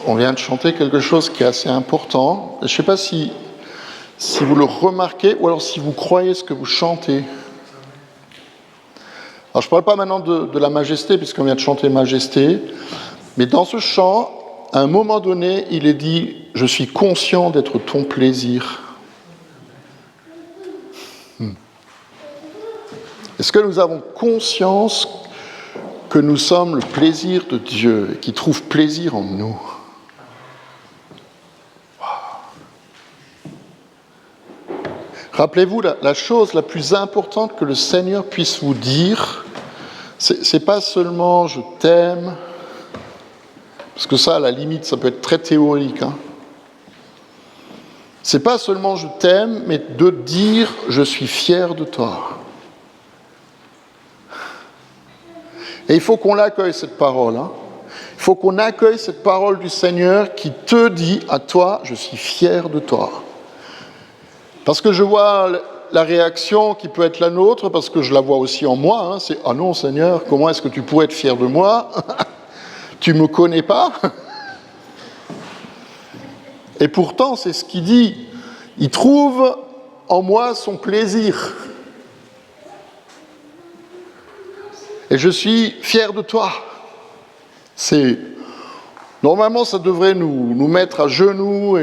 On vient de chanter quelque chose qui est assez important. Je ne sais pas si vous le remarquez ou alors si vous croyez ce que vous chantez. Alors je ne parle pas maintenant de la majesté, puisqu'on vient de chanter majesté, mais dans ce chant, à un moment donné, il est dit « Je suis conscient d'être ton plaisir ». Est-ce que nous avons conscience que nous sommes le plaisir de Dieu et qu'il trouve plaisir en nous? Rappelez-vous, la chose la plus importante que le Seigneur puisse vous dire, c'est pas seulement « je t'aime », parce que ça, à la limite, ça peut être très théorique. C'est pas seulement « je t'aime », mais de dire « je suis fier de toi ». Et il faut qu'on l'accueille, cette parole. Il faut qu'on accueille cette parole du Seigneur qui te dit à toi « je suis fier de toi ». Parce que je vois la réaction qui peut être la nôtre, parce que je la vois aussi en moi, c'est « Ah non Seigneur, comment est-ce que tu pourrais être fier de moi? Tu ne me connais pas ?» Et pourtant, c'est ce qu'il dit. Il trouve en moi son plaisir. Et je suis fier de toi. Normalement, ça devrait nous mettre à genoux,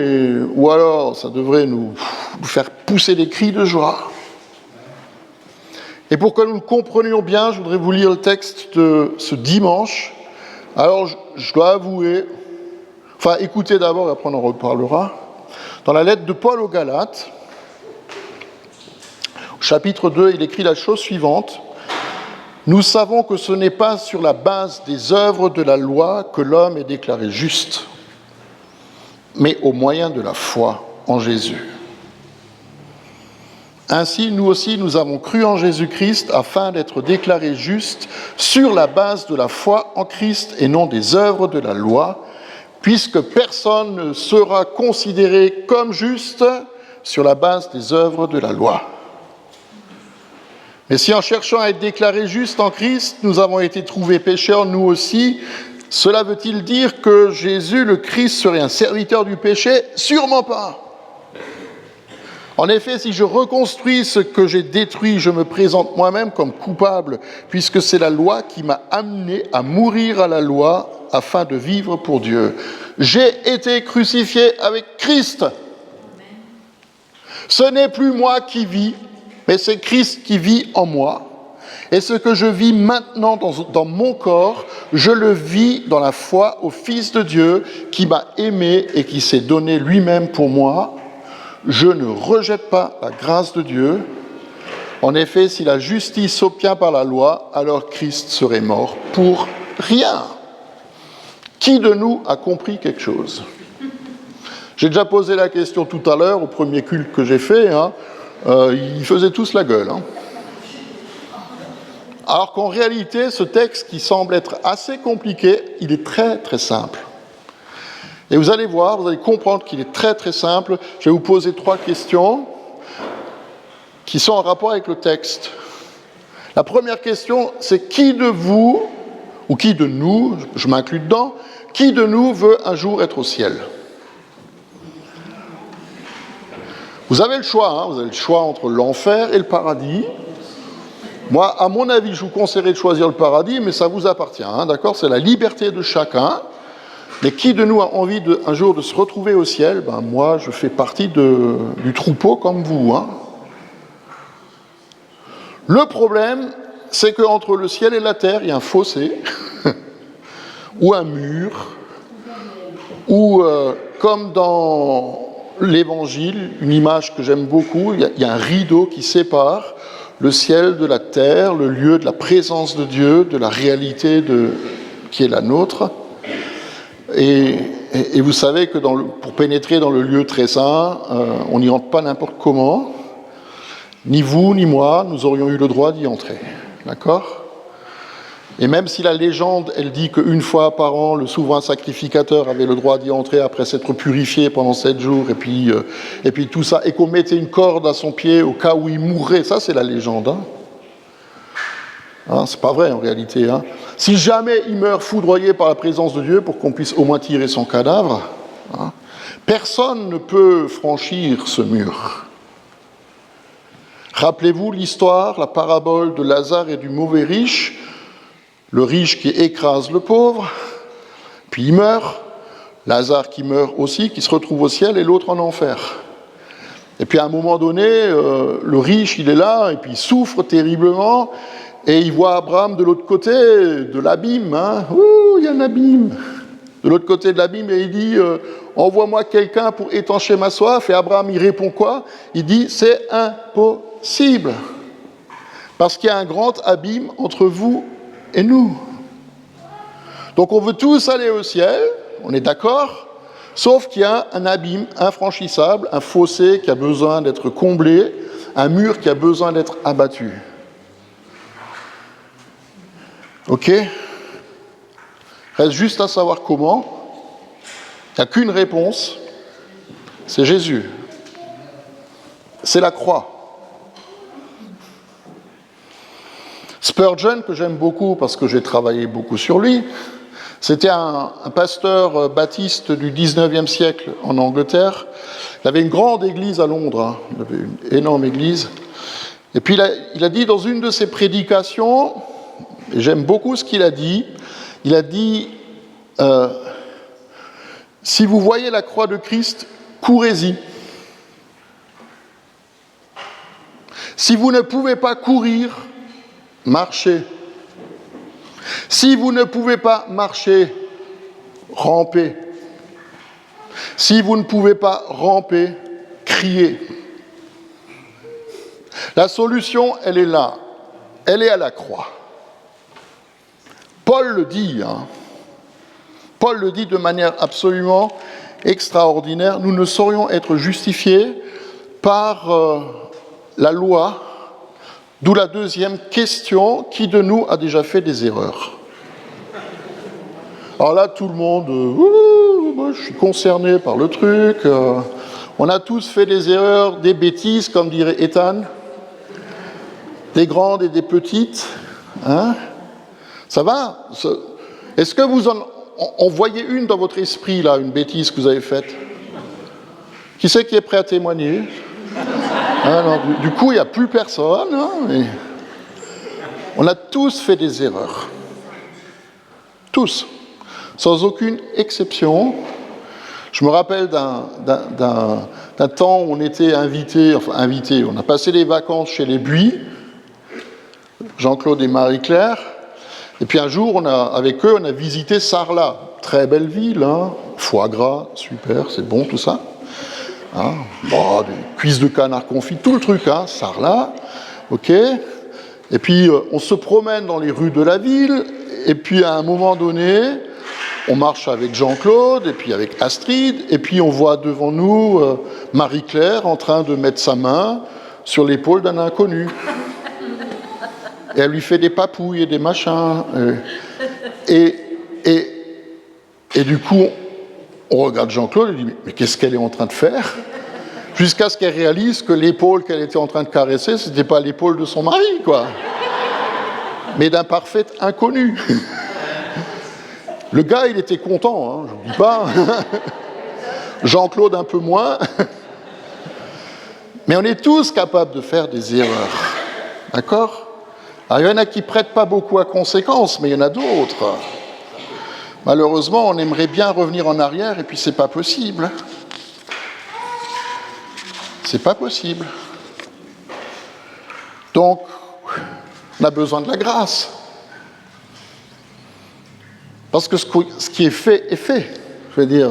ou alors ça devrait nous faire pousser des cris de joie. Et pour que nous le comprenions bien, je voudrais vous lire le texte de ce dimanche. Alors, je dois avouer, écoutez d'abord, et après on en reparlera. Dans la lettre de Paul aux Galates, au chapitre 2, il écrit la chose suivante. « Nous savons que ce n'est pas sur la base des œuvres de la loi que l'homme est déclaré juste, mais au moyen de la foi en Jésus. Ainsi, nous aussi, nous avons cru en Jésus-Christ afin d'être déclarés justes sur la base de la foi en Christ et non des œuvres de la loi, puisque personne ne sera considéré comme juste sur la base des œuvres de la loi. Mais si en cherchant à être déclarés justes en Christ, nous avons été trouvés pécheurs nous aussi, cela veut-il dire que Jésus, le Christ, serait un serviteur du péché? Sûrement pas. En effet, si je reconstruis ce que j'ai détruit, je me présente moi-même comme coupable, puisque c'est la loi qui m'a amené à mourir à la loi afin de vivre pour Dieu. J'ai été crucifié avec Christ. Ce n'est plus moi qui vis, mais c'est Christ qui vit en moi. Et ce que je vis maintenant dans mon corps, je le vis dans la foi au Fils de Dieu qui m'a aimé et qui s'est donné lui-même pour moi. Je ne rejette pas la grâce de Dieu. En effet, si la justice s'obtient par la loi, alors Christ serait mort pour rien. Qui de nous a compris quelque chose? J'ai déjà posé la question tout à l'heure au premier culte que j'ai fait. Ils faisaient tous la gueule. Alors qu'en réalité, ce texte qui semble être assez compliqué, il est très très simple. Et vous allez voir, vous allez comprendre qu'il est très très simple. Je vais vous poser 3 questions qui sont en rapport avec le texte. La première question, c'est qui de vous, ou qui de nous, je m'inclus dedans, qui de nous veut un jour être au ciel? Vous avez le choix, vous avez le choix entre l'enfer et le paradis. Moi, à mon avis, je vous conseillerais de choisir le paradis, mais ça vous appartient, d'accord? C'est la liberté de chacun. Mais qui de nous a envie un jour de se retrouver au ciel? Moi, je fais partie du troupeau comme vous. Le problème, c'est qu'entre le ciel et la terre, il y a un fossé, ou un mur, ou comme dans l'Évangile, une image que j'aime beaucoup, il y a un rideau qui sépare le ciel de la terre, le lieu de la présence de Dieu, de la réalité qui est la nôtre. Et vous savez que pour pénétrer dans le lieu très saint, on n'y entre pas n'importe comment. Ni vous, ni moi, nous aurions eu le droit d'y entrer. D'accord ? Et même si la légende, elle dit qu'une fois par an, le souverain sacrificateur avait le droit d'y entrer après s'être purifié pendant 7 jours, et puis tout ça, et qu'on mettait une corde à son pied au cas où il mourrait, ça c'est la légende. Hein, c'est pas vrai en réalité. Hein. Si jamais il meurt foudroyé par la présence de Dieu pour qu'on puisse au moins tirer son cadavre, hein, personne ne peut franchir ce mur. Rappelez-vous l'histoire, la parabole de Lazare et du mauvais riche, le riche qui écrase le pauvre, puis il meurt, Lazare qui meurt aussi, qui se retrouve au ciel et l'autre en enfer. Et puis à un moment donné, le riche il est là et puis il souffre terriblement et il voit Abraham de l'autre côté de l'abîme. Hein. Ouh, il y a un abîme. De l'autre côté de l'abîme et il dit envoie-moi quelqu'un pour étancher ma soif. Et Abraham il répond quoi? Il dit c'est impossible parce qu'il y a un grand abîme entre vous et nous. Donc on veut tous aller au ciel, on est d'accord, sauf qu'il y a un abîme infranchissable, un fossé qui a besoin d'être comblé, un mur qui a besoin d'être abattu. Ok? Reste juste à savoir comment. Il n'y a qu'une réponse, c'est Jésus. C'est la croix. Spurgeon, que j'aime beaucoup parce que j'ai travaillé beaucoup sur lui, c'était un pasteur baptiste du 19e siècle en Angleterre. Il avait une grande église à Londres, hein. Il avait une énorme église. Et puis il a dit dans une de ses prédications, et j'aime beaucoup ce qu'il a dit si vous voyez la croix de Christ, courez-y. Si vous ne pouvez pas courir, marchez. Si vous ne pouvez pas marcher, rampez. Si vous ne pouvez pas ramper, criez. La solution, elle est là. Elle est à la croix. Paul le dit, hein. Paul le dit de manière absolument extraordinaire. Nous ne saurions être justifiés par la loi, d'où la deuxième question, qui de nous a déjà fait des erreurs? Alors là, tout le monde, moi je suis concerné par le truc, on a tous fait des erreurs, des bêtises, comme dirait Ethan, des grandes et des petites, hein? Ça va? Est-ce que vous en voyez une dans votre esprit, là, une bêtise que vous avez faite? Qui c'est qui est prêt à témoigner? Alors, du coup, il n'y a plus personne. Hein, mais on a tous fait des erreurs. Tous. Sans aucune exception. Je me rappelle d'un temps où on était invités, on a passé les vacances chez les Buis, Jean-Claude et Marie-Claire, et puis un jour, avec eux, on a visité Sarlat. Très belle ville, hein, foie gras, super, c'est bon tout ça. Hein, bon, des cuisses de canard confit, tout le truc, hein, Sarlat, ok. Et puis on se promène dans les rues de la ville, et puis à un moment donné, on marche avec Jean-Claude, et puis avec Astrid, et puis on voit devant nous Marie-Claire en train de mettre sa main sur l'épaule d'un inconnu. Et elle lui fait des papouilles et des machins. Et du coup, on regarde Jean-Claude et dit « Mais qu'est-ce qu'elle est en train de faire ?» Jusqu'à ce qu'elle réalise que l'épaule qu'elle était en train de caresser, ce n'était pas l'épaule de son mari, quoi. Mais d'un parfait inconnu. Le gars, il était content, hein, je ne dis pas. Jean-Claude un peu moins. Mais on est tous capables de faire des erreurs. D'accord ? Alors, il y en a qui ne prêtent pas beaucoup à conséquence, mais il y en a d'autres. Malheureusement, on aimerait bien revenir en arrière, et puis c'est pas possible. C'est pas possible. Donc, on a besoin de la grâce. Parce que ce qui est fait est fait. Je veux dire,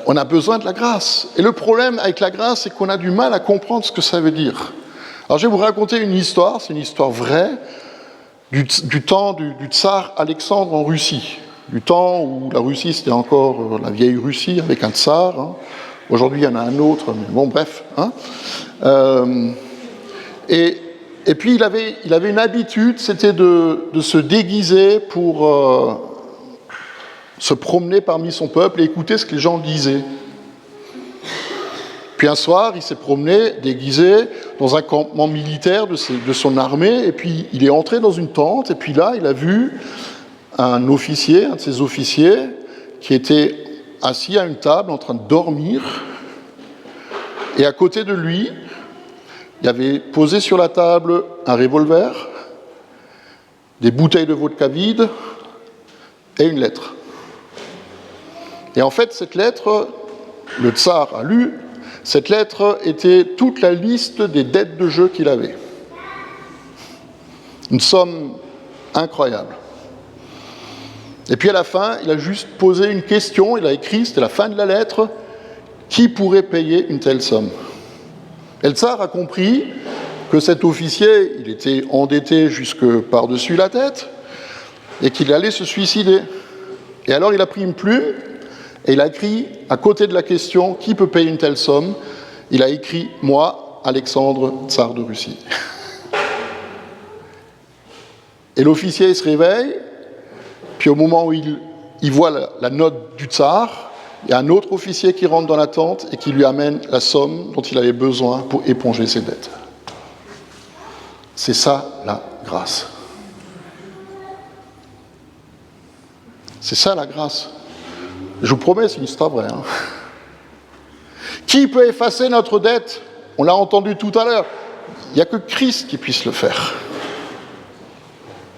on a besoin de la grâce. Et le problème avec la grâce, c'est qu'on a du mal à comprendre ce que ça veut dire. Alors je vais vous raconter une histoire, c'est une histoire vraie, du temps du tsar Alexandre en Russie. Du temps où la Russie, c'était encore la vieille Russie avec un tsar. Hein. Aujourd'hui, il y en a un autre, mais bon, bref. Hein. Et puis, il avait une habitude, c'était de se déguiser pour se promener parmi son peuple et écouter ce que les gens disaient. puis un soir, il s'est promené déguisé dans un campement militaire de son armée, et puis il est entré dans une tente, et puis là, il a vu un officier, un de ses officiers, qui était assis à une table en train de dormir, et à côté de lui, il avait posé sur la table un revolver, des bouteilles de vodka vides et une lettre. Et en fait, cette lettre, le tsar a lu, cette lettre était toute la liste des dettes de jeu qu'il avait. Une somme incroyable. Et puis à la fin, il a juste posé une question, il a écrit, c'était la fin de la lettre, qui pourrait payer une telle somme ? Et le tsar a compris que cet officier, il était endetté jusque par-dessus la tête, et qu'il allait se suicider. Et alors il a pris une plume, et il a écrit, à côté de la question, qui peut payer une telle somme ? Il a écrit, moi, Alexandre, tsar de Russie. Et l'officier, il se réveille, puis au moment où il voit la note du tsar, il y a un autre officier qui rentre dans la tente et qui lui amène la somme dont il avait besoin pour éponger ses dettes. C'est ça, la grâce. C'est ça, la grâce. Je vous promets, c'est une histoire vraie. Hein. Qui peut effacer notre dette ? On l'a entendu tout à l'heure. Il n'y a que Christ qui puisse le faire.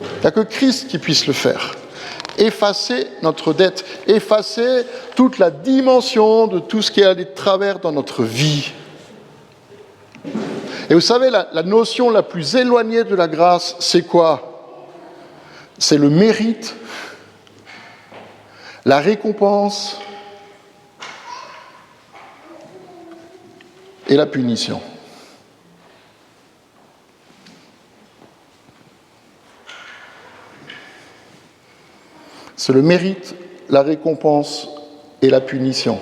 Il n'y a que Christ qui puisse le faire. Effacer notre dette, effacer toute la dimension de tout ce qui est allé de travers dans notre vie. Et vous savez, la notion la plus éloignée de la grâce, c'est quoi ? C'est le mérite, la récompense et la punition. C'est le mérite, la récompense et la punition.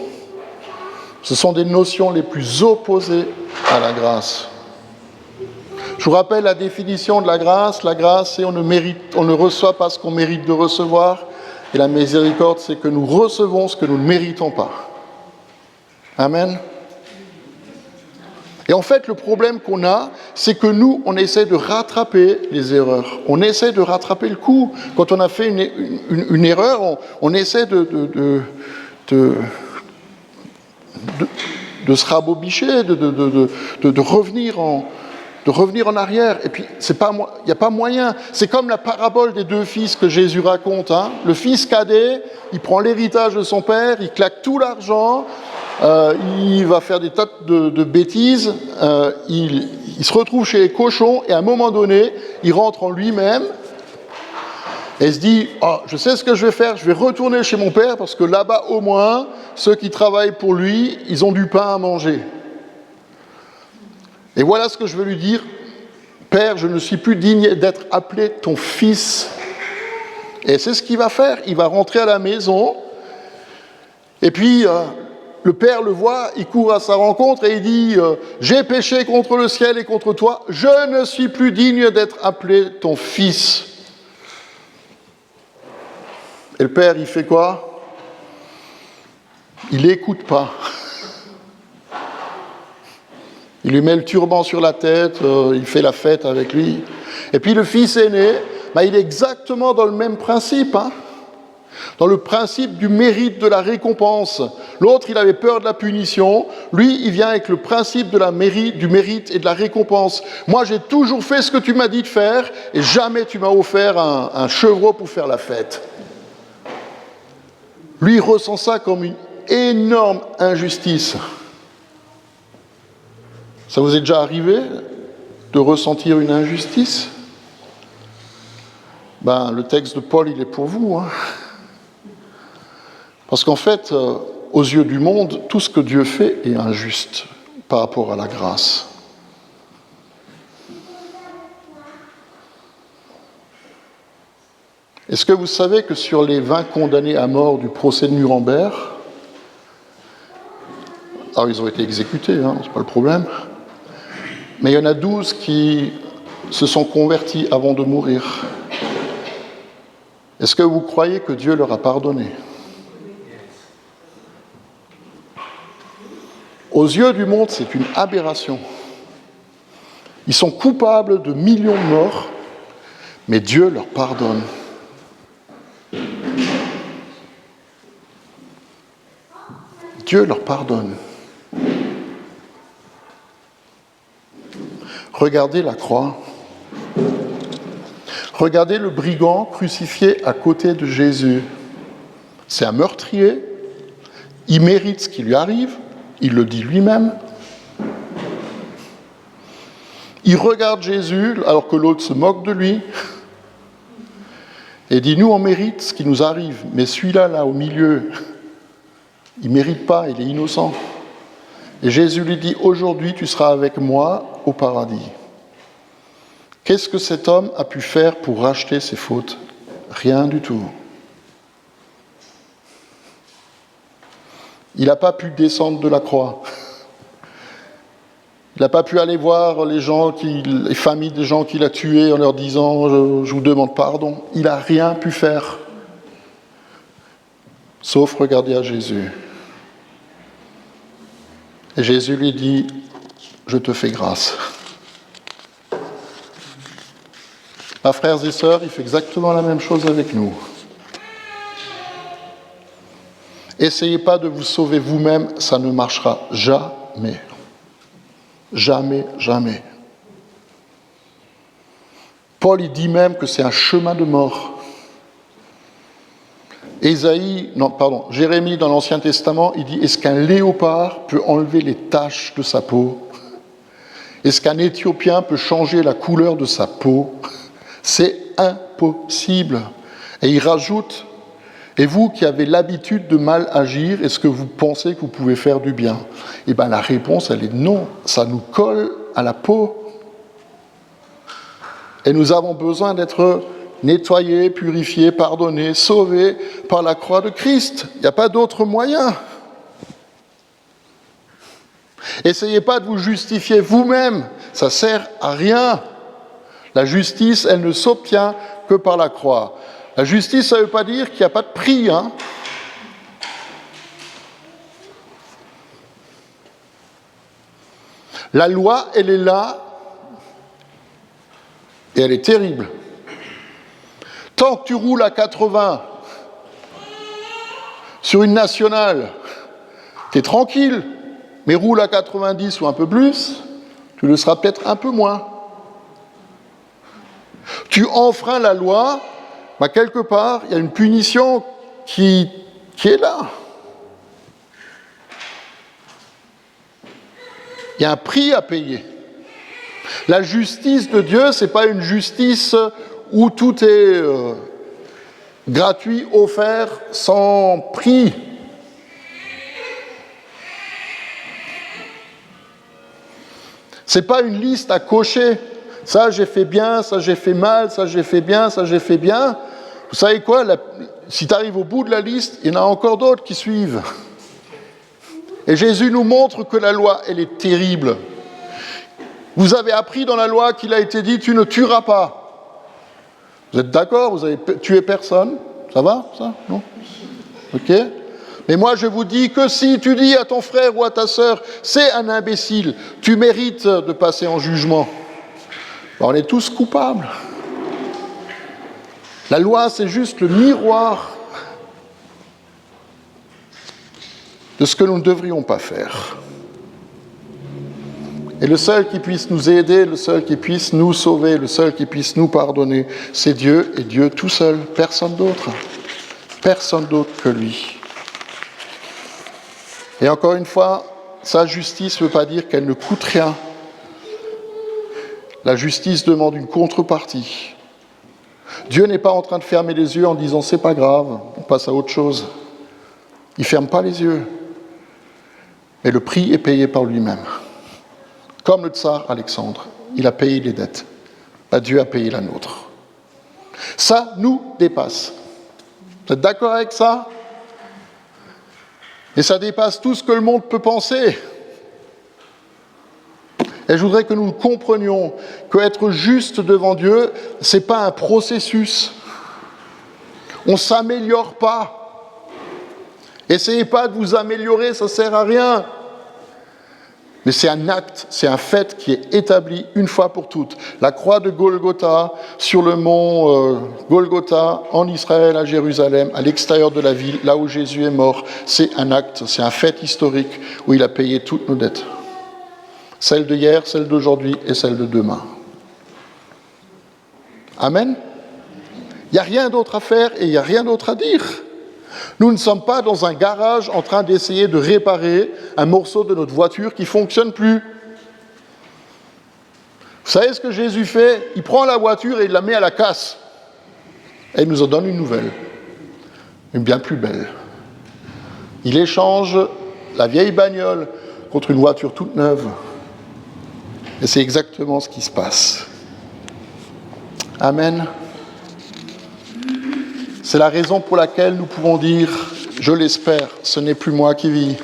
Ce sont des notions les plus opposées à la grâce. Je vous rappelle la définition de la grâce. La grâce, c'est on ne reçoit pas ce qu'on mérite de recevoir. Et la miséricorde, c'est que nous recevons ce que nous ne méritons pas. Amen. Et en fait, le problème qu'on a, c'est que nous, on essaie de rattraper les erreurs. On essaie de rattraper le coup. Quand on a fait une erreur, on essaie de se rabobicher, de revenir en arrière. Et puis, il n'y a pas moyen. C'est comme la parabole des deux fils que Jésus raconte. Hein. Le fils cadet, il prend l'héritage de son père, il claque tout l'argent, il va faire des tas de bêtises, il se retrouve chez les cochons, et à un moment donné, il rentre en lui-même, et il se dit, oh, je sais ce que je vais faire, je vais retourner chez mon père, parce que là-bas, au moins, ceux qui travaillent pour lui, ils ont du pain à manger. Et voilà ce que je veux lui dire, Père, je ne suis plus digne d'être appelé ton fils. Et c'est ce qu'il va faire, il va rentrer à la maison, et puis le père le voit, il court à sa rencontre et il dit « J'ai péché contre le ciel et contre toi, je ne suis plus digne d'être appelé ton fils. » Et le père, il fait quoi ? Il n'écoute pas. Il lui met le turban sur la tête, il fait la fête avec lui. Et puis le fils aîné, il est exactement dans le même principe, hein, dans le principe du mérite, de la récompense. L'autre, il avait peur de la punition. Lui, il vient avec le principe du mérite et de la récompense. Moi, j'ai toujours fait ce que tu m'as dit de faire et jamais tu m'as offert un chevreau pour faire la fête. Lui, il ressent ça comme une énorme injustice. Ça vous est déjà arrivé de ressentir une injustice ? Le texte de Paul, il est pour vous. Hein. Parce qu'en fait, aux yeux du monde, tout ce que Dieu fait est injuste par rapport à la grâce. Est-ce que vous savez que sur les 20 condamnés à mort du procès de Nuremberg, alors ils ont été exécutés, hein, c'est pas le problème, mais il y en a 12 qui se sont convertis avant de mourir. Est-ce que vous croyez que Dieu leur a pardonné ? Aux yeux du monde, c'est une aberration. Ils sont coupables de millions de morts, mais Dieu leur pardonne. Dieu leur pardonne. Regardez la croix. Regardez le brigand crucifié à côté de Jésus. C'est un meurtrier. Il mérite ce qui lui arrive. Il le dit lui-même. Il regarde Jésus alors que l'autre se moque de lui et dit, nous on mérite ce qui nous arrive, mais celui-là, là au milieu, il ne mérite pas, il est innocent. Et Jésus lui dit, aujourd'hui tu seras avec moi au paradis. Qu'est-ce que cet homme a pu faire pour racheter ses fautes? Rien du tout. Il n'a pas pu descendre de la croix. Il n'a pas pu aller voir les familles des gens qu'il a tués en leur disant « je vous demande pardon ». Il n'a rien pu faire, sauf regarder à Jésus. Et Jésus lui dit « je te fais grâce ». Mes frères et sœurs, il fait exactement la même chose avec nous. Essayez pas de vous sauver vous-même, ça ne marchera jamais. Jamais, jamais. Paul, il dit même que c'est un chemin de mort. Jérémie, dans l'Ancien Testament, il dit, est-ce qu'un léopard peut enlever les taches de sa peau? Est-ce qu'un Éthiopien peut changer la couleur de sa peau? C'est impossible. Et il rajoute, et vous qui avez l'habitude de mal agir, est-ce que vous pensez que vous pouvez faire du bien? Eh bien la réponse, elle est non. Ça nous colle à la peau. Et nous avons besoin d'être nettoyés, purifiés, pardonnés, sauvés par la croix de Christ. Il n'y a pas d'autre moyen. Essayez pas de vous justifier vous-même. Ça ne sert à rien. La justice, elle ne s'obtient que par la croix. La justice, ça ne veut pas dire qu'il n'y a pas de prix. La loi, elle est là, et elle est terrible. Tant que tu roules à 80 sur une nationale, tu es tranquille, mais roule à 90 ou un peu plus, tu le seras peut-être un peu moins. Tu enfreins la loi, quelque part, il y a une punition qui est là. Il y a un prix à payer. La justice de Dieu, ce n'est pas une justice où tout est gratuit, offert, sans prix. Ce n'est pas une liste à cocher. Ça, j'ai fait bien, ça, j'ai fait mal, ça, j'ai fait bien, ça, j'ai fait bien. Vous savez quoi, si tu arrives au bout de la liste, il y en a encore d'autres qui suivent. Et Jésus nous montre que la loi, elle est terrible. Vous avez appris dans la loi qu'il a été dit, tu ne tueras pas. Vous êtes d'accord? Vous avez tué personne? Ça va, ça? Non? Ok? Mais moi, je vous dis que si tu dis à ton frère ou à ta sœur, c'est un imbécile, tu mérites de passer en jugement. On est tous coupables. La loi, c'est juste le miroir de ce que nous ne devrions pas faire. Et le seul qui puisse nous aider, le seul qui puisse nous sauver, le seul qui puisse nous pardonner, c'est Dieu, et Dieu tout seul, personne d'autre. Personne d'autre que lui. Et encore une fois, sa justice ne veut pas dire qu'elle ne coûte rien. La justice demande une contrepartie. Dieu n'est pas en train de fermer les yeux en disant « c'est pas grave, on passe à autre chose ». Il ne ferme pas les yeux. Mais le prix est payé par lui-même. Comme le tsar Alexandre, il a payé les dettes. Dieu a payé la nôtre. Ça nous dépasse. Vous êtes d'accord avec ça? Et ça dépasse tout ce que le monde peut penser. Et je voudrais que nous comprenions qu'être juste devant Dieu, ce n'est pas un processus. On ne s'améliore pas. Essayez pas de vous améliorer, ça ne sert à rien. Mais c'est un acte, c'est un fait qui est établi une fois pour toutes. La croix de Golgotha, sur le mont Golgotha, en Israël, à Jérusalem, à l'extérieur de la ville, là où Jésus est mort, c'est un acte, c'est un fait historique où il a payé toutes nos dettes. Celle de hier, celle d'aujourd'hui et celle de demain. Amen. Il n'y a rien d'autre à faire et il n'y a rien d'autre à dire. Nous ne sommes pas dans un garage en train d'essayer de réparer un morceau de notre voiture qui ne fonctionne plus. Vous savez ce que Jésus fait? Il prend la voiture et il la met à la casse. Et il nous en donne une nouvelle, une bien plus belle. Il échange la vieille bagnole contre une voiture toute neuve. Et c'est exactement ce qui se passe. Amen. C'est la raison pour laquelle nous pouvons dire, je l'espère, ce n'est plus moi qui vis.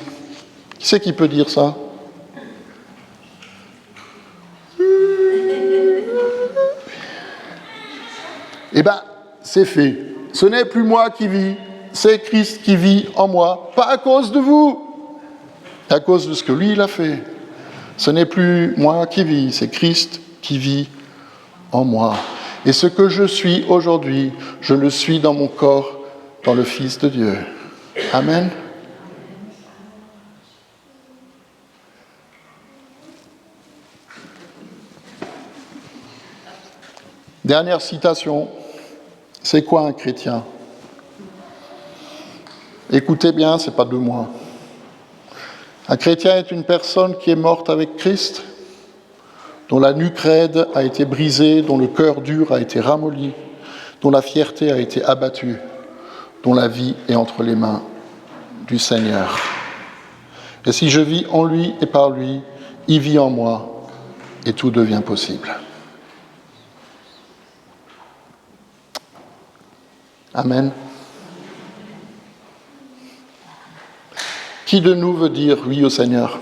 Qui c'est qui peut dire ça? Eh bien, c'est fait. Ce n'est plus moi qui vis, c'est Christ qui vit en moi, pas à cause de vous, à cause de ce que lui, il a fait. Ce n'est plus moi qui vis, c'est Christ qui vit en moi. Et ce que je suis aujourd'hui, je le suis dans mon corps, dans le Fils de Dieu. Amen. Dernière citation. C'est quoi un chrétien? Écoutez bien, ce n'est pas de moi. Un chrétien est une personne qui est morte avec Christ, dont la nuque raide a été brisée, dont le cœur dur a été ramolli, dont la fierté a été abattue, dont la vie est entre les mains du Seigneur. Et si je vis en lui et par lui, il vit en moi, et tout devient possible. Amen. Qui de nous veut dire oui au Seigneur?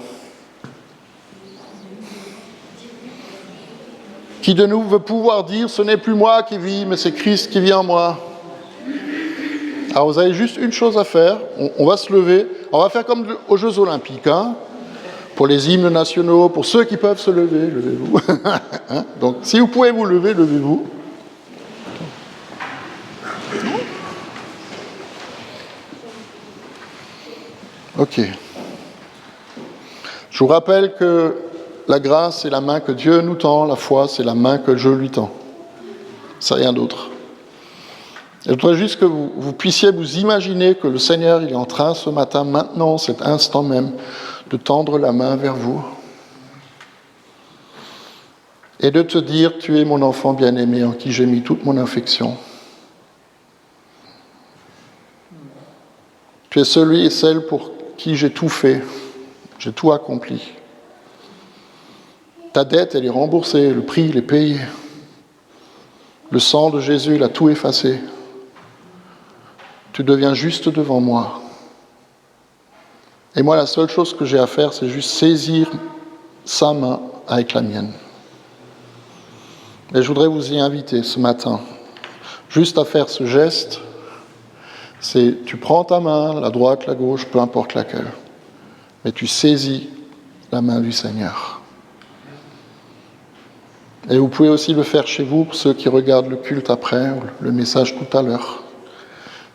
Qui de nous veut pouvoir dire, ce n'est plus moi qui vis, mais c'est Christ qui vit en moi? Alors vous avez juste une chose à faire, on va se lever, on va faire comme aux Jeux Olympiques, hein, pour les hymnes nationaux, pour ceux qui peuvent se lever, levez-vous. Hein, donc si vous pouvez vous lever, levez-vous. Ok. Je vous rappelle que la grâce, c'est la main que Dieu nous tend, la foi, c'est la main que je lui tends. C'est rien d'autre. Je voudrais juste que vous puissiez vous imaginer que le Seigneur, il est en train ce matin, maintenant, cet instant même, de tendre la main vers vous et de te dire, tu es mon enfant bien-aimé en qui j'ai mis toute mon affection. Tu es celui et celle pour qui j'ai tout fait, j'ai tout accompli. Ta dette, elle est remboursée, le prix, il est payé. Le sang de Jésus, il a tout effacé. Tu deviens juste devant moi. Et moi, la seule chose que j'ai à faire, c'est juste saisir sa main avec la mienne. Et je voudrais vous y inviter ce matin, juste à faire ce geste. C'est, tu prends ta main, la droite, la gauche, peu importe laquelle, mais tu saisis la main du Seigneur. Et vous pouvez aussi le faire chez vous, pour ceux qui regardent le culte après, ou le message tout à l'heure.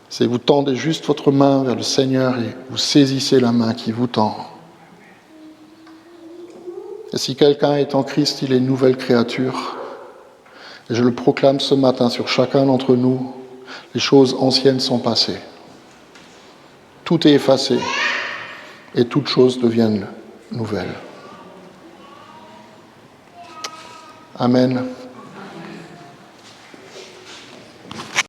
C'est vous tendez juste votre main vers le Seigneur et vous saisissez la main qui vous tend. Et si quelqu'un est en Christ, il est une nouvelle créature. Et je le proclame ce matin sur chacun d'entre nous. Les choses anciennes sont passées. Tout est effacé et toutes choses deviennent nouvelles. Amen.